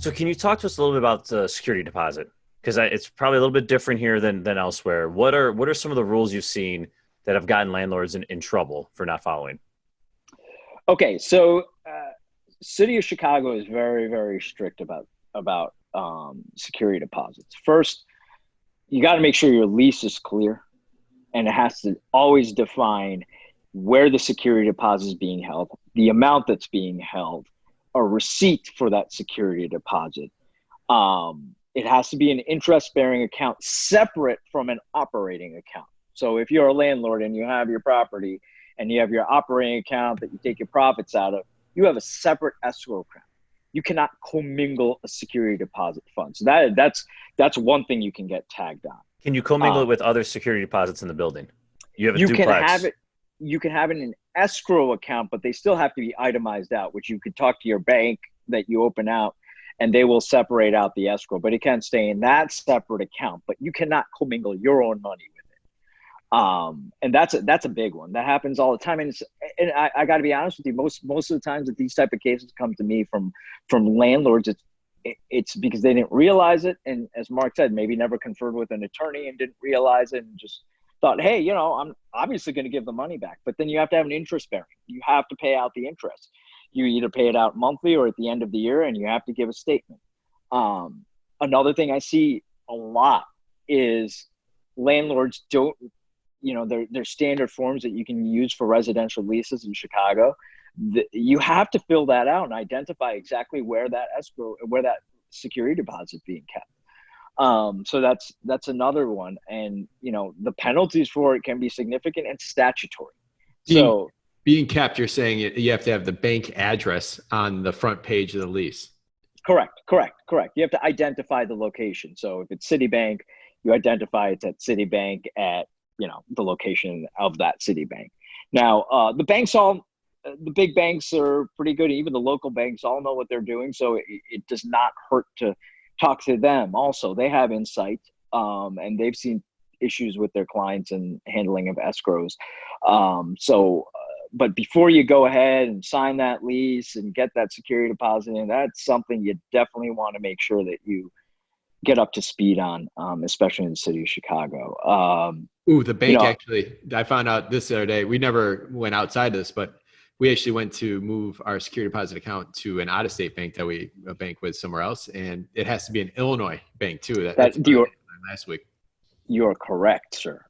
So can you talk to us a little bit about the security deposit? Because it's probably a little bit different here than elsewhere. What are some of the rules you've seen that have gotten landlords in trouble for not following? Okay, so City of Chicago is very, very strict about security deposits. First, you got to make sure your lease is clear, and it has to always define where the security deposit is being held, the amount that's being held, a receipt for that security deposit. It has to be an interest-bearing account separate from an operating account. So if you're a landlord and you have your property and you have your operating account that you take your profits out of, you have a separate escrow account. You cannot commingle a security deposit fund. So that's one thing you can get tagged on. Can you commingle it with other security deposits in the building? You have a You can have duplex. it. You can have it in an escrow account, but they still have to be itemized out, which you could talk to your bank that you open out, and they will separate out the escrow. But it can stay in that separate account. But you cannot commingle your own money with it. And that's a big one that happens all the time. And I got to be honest with you, most of the times that these type of cases come to me from landlords, it's because they didn't realize it, and as Mark said, maybe never conferred with an attorney and didn't realize it, and just thought, hey, I'm obviously going to give the money back. But then you have to have an interest bearing. You have to pay out the interest. You either pay it out monthly or at the end of the year, and you have to give a statement. Another thing I see a lot is landlords don't, their standard forms that you can use for residential leases in Chicago. You have to fill that out and identify exactly where that security deposit is being kept. So that's another one. And, the penalties for it can be significant and statutory. Being, being kept, you're saying you have to have the bank address on the front page of the lease. Correct. You have to identify the location. So if it's Citibank, you identify it's at Citibank at, the location of that Citibank. Now, the big banks are pretty good. Even the local banks all know what they're doing. So it does not hurt to talk to them. Also, they have insight, and they've seen issues with their clients and handling of escrows. But before you go ahead and sign that lease and get that security deposit in, that's something you definitely want to make sure that you get up to speed on, especially in the city of Chicago. The bank actually, I found out this the other day, we never went outside of this, but we actually went to move our security deposit account to an out-of-state bank that we bank with somewhere else. And it has to be an Illinois bank too. That's last week. You're correct, sir.